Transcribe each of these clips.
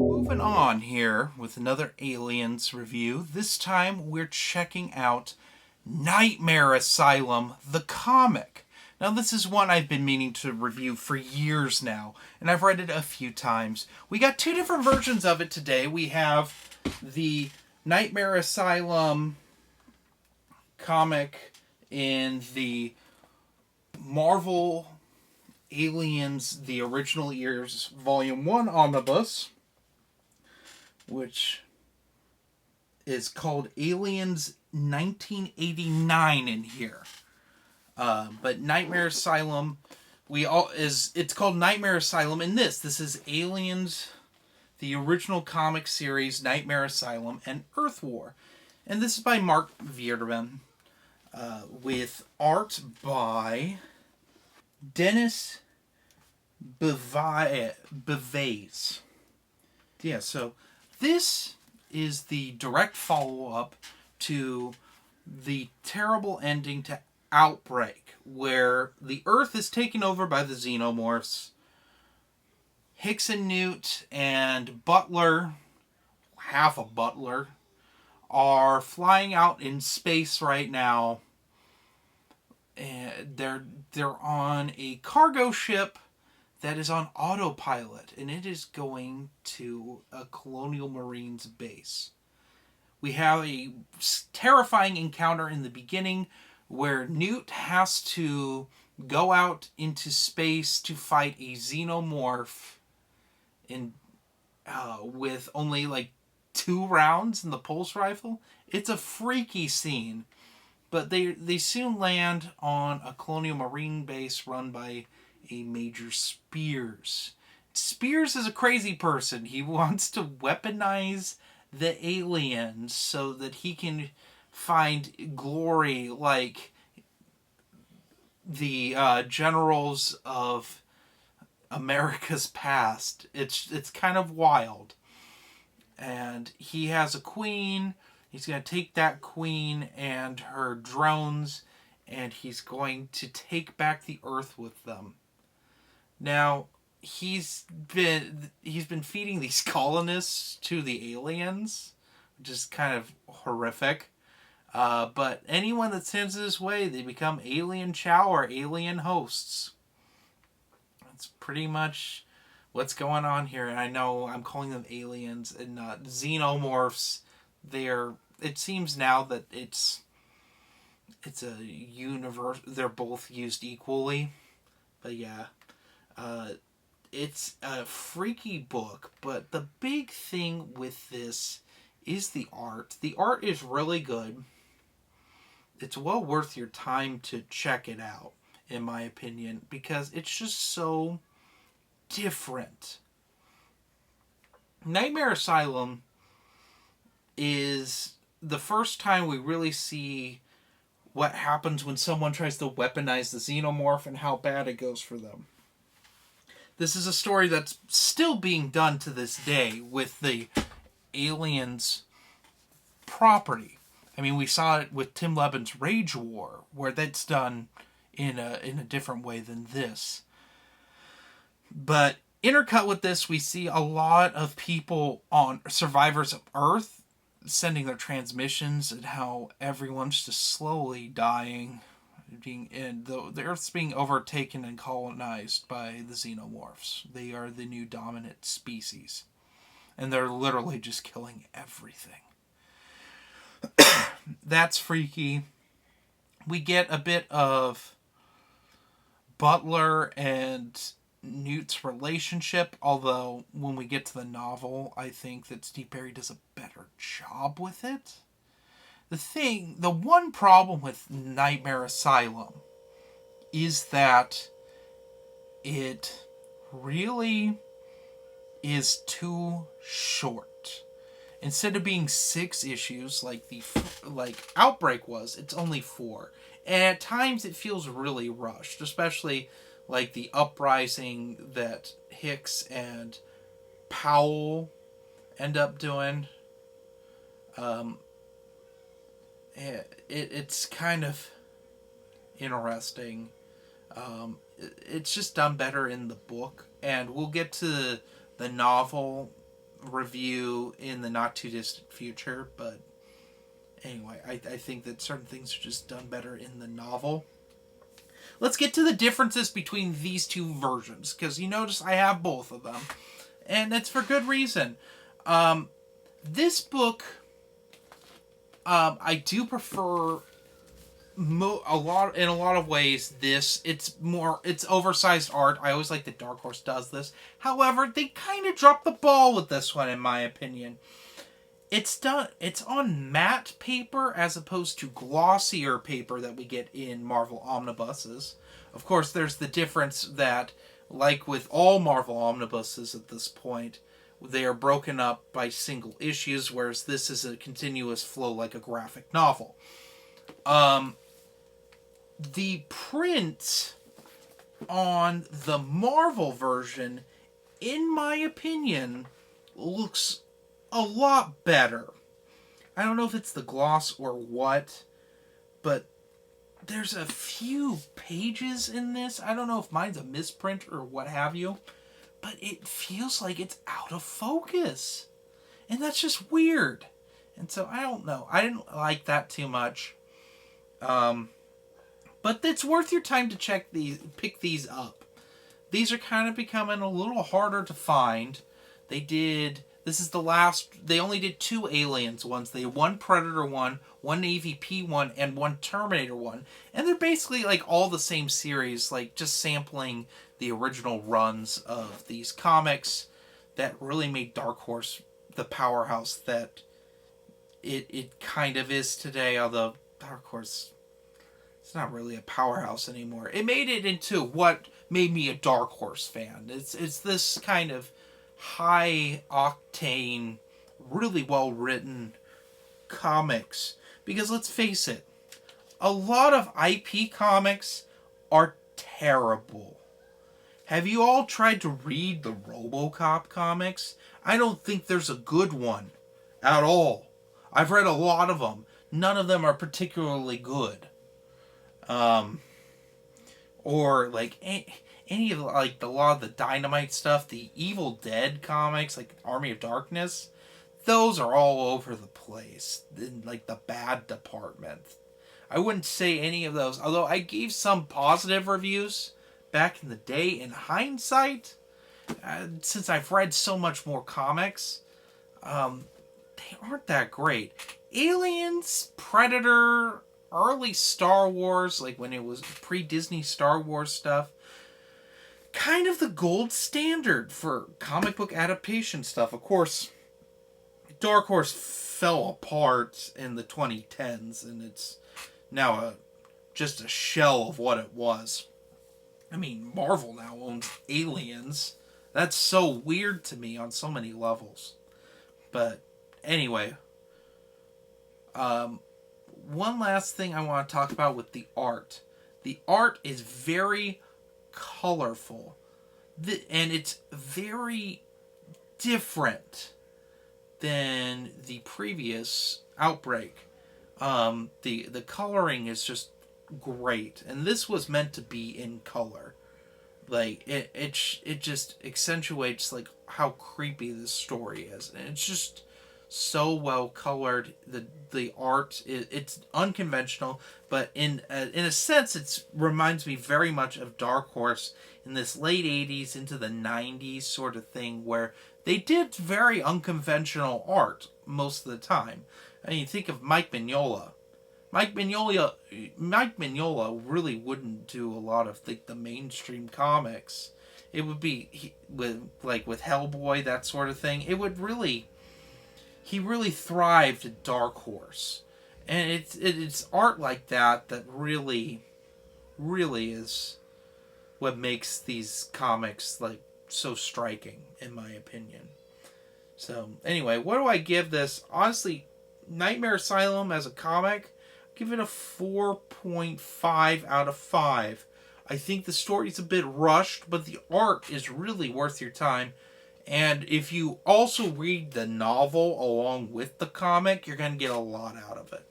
Moving on here with another Aliens review. This time we're checking out Nightmare Asylum, the comic. Now, this is one I've been meaning to review for years now, and I've read it a few times. We got two different versions of it today. We have the Nightmare Asylum comic in the Marvel Aliens, the Original Years, Volume 1 Omnibus, which is called Aliens 1989 in here. But Nightmare Asylum, it's called Nightmare Asylum in this. This is Aliens, the original comic series, Nightmare Asylum, and Earth War. And this is by Mark Vierderman, with art by Dennis Bevays. Yeah, so this is the direct follow-up to the terrible ending to Outbreak, where the Earth is taken over by the Xenomorphs. Hicks and Newt and Butler, half a Butler, are flying out in space right now. And they're on a cargo ship that is on autopilot, and it is going to a Colonial Marines base. We have a terrifying encounter in the beginning where Newt has to go out into space to fight a xenomorph with only like 2 rounds in the pulse rifle. It's a freaky scene, but they soon land on a Colonial Marine base run by a Major Spears. Spears is a crazy person. He wants to weaponize the aliens so that he can find glory like the generals of America's past. It's kind of wild. And he has a queen. He's going to take that queen and her drones, and he's going to take back the Earth with them. Now, he's been feeding these colonists to the aliens, which is kind of horrific. But anyone that sends his way, they become alien chow or alien hosts. That's pretty much what's going on here. And I know I'm calling them aliens and not xenomorphs. It seems now that it's a universe. They're both used equally. But yeah. It's a freaky book, but the big thing with this is the art. The art is really good. It's well worth your time to check it out, in my opinion, because it's just so different. Nightmare Asylum is the first time we really see what happens when someone tries to weaponize the xenomorph and how bad it goes for them. This is a story that's still being done to this day with the Aliens property. I mean, we saw it with Tim Lebbon's Rage War, where that's done in a different way than this. But intercut with this, we see a lot of people on survivors of Earth sending their transmissions and how everyone's just slowly dying. The Earth's being overtaken and colonized by the xenomorphs. They are the new dominant species. And they're literally just killing everything. That's freaky. We get a bit of Butler and Newt's relationship, although when we get to the novel, I think that Steve Berry does a better job with it. The one problem with Nightmare Asylum is that it really is too short. Instead of being 6 issues like Outbreak was, it's only 4. And at times it feels really rushed, especially like the uprising that Hicks and Powell end up doing. It's kind of interesting. It's just done better in the book, and we'll get to the novel review in the not too distant future, but anyway, I think that certain things are just done better in the novel. Let's get to the differences between these two versions, because you notice I have both of them, and it's for good reason. This book, I do prefer in a lot of ways. It's oversized art. I always like that Dark Horse does this. However, they kind of dropped the ball with this one, in my opinion. It's on matte paper as opposed to glossier paper that we get in Marvel omnibuses. Of course, there's the difference that, like with all Marvel omnibuses at this point, they are broken up by single issues, whereas this is a continuous flow like a graphic novel. The print on the Marvel version, in my opinion, looks a lot better. I don't know if it's the gloss or what, but there's a few pages in this. I don't know if mine's a misprint or what have you, but it feels like it's out of focus. And that's just weird. And so I don't know. I didn't like that too much. But it's worth your time to pick these up. These are kind of becoming a little harder to find. This is the last, they only did 2 Aliens ones. They had 1 Predator one AVP one, and 1 Terminator one. And they're basically like all the same series, like just sampling the original runs of these comics that really made Dark Horse the powerhouse that it kind of is today, although Dark Horse, it's not really a powerhouse anymore. It made it into what made me a Dark Horse fan. It's this kind of high octane, really well written comics. Because let's face it, a lot of IP comics are terrible. Have you all tried to read the RoboCop comics? I don't think there's a good one at all. I've read a lot of them. None of them are particularly good. Or like any of like a lot of the Dynamite stuff, the Evil Dead comics, like Army of Darkness, those are all over the place in like the bad department. I wouldn't say any of those, although I gave some positive reviews back in the day. In hindsight, since I've read so much more comics, they aren't that great. Aliens, Predator, early Star Wars, like when it was pre-Disney Star Wars stuff, kind of the gold standard for comic book adaptation stuff. Of course, Dark Horse fell apart in the 2010s, and it's now just a shell of what it was. I mean, Marvel now owns Aliens. That's so weird to me on so many levels. But anyway, one last thing I want to talk about with the art. The art is very colorful, and it's very different than the previous Outbreak. The coloring is just great, and this was meant to be in color. Like it just accentuates like how creepy this story is, and it's just so well colored. The art it's unconventional, but in a sense it reminds me very much of Dark Horse in this late 80s into the 90s sort of thing, where they did very unconventional art most of the time. I mean, think of Mike Mignola. Mike Mignola really wouldn't do a lot of the mainstream comics. It would be with Hellboy, that sort of thing. He really thrived at Dark Horse, and it's art like that really is what makes these comics like so striking, in my opinion. So anyway, what do I give this? Honestly, Nightmare Asylum as a comic, give it a 4.5 out of 5. I think the story's a bit rushed, but the art is really worth your time. And if you also read the novel along with the comic, you're going to get a lot out of it.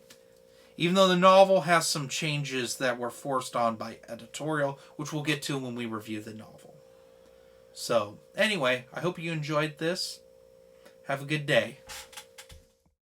Even though the novel has some changes that were forced on by editorial, which we'll get to when we review the novel. So, anyway, I hope you enjoyed this. Have a good day.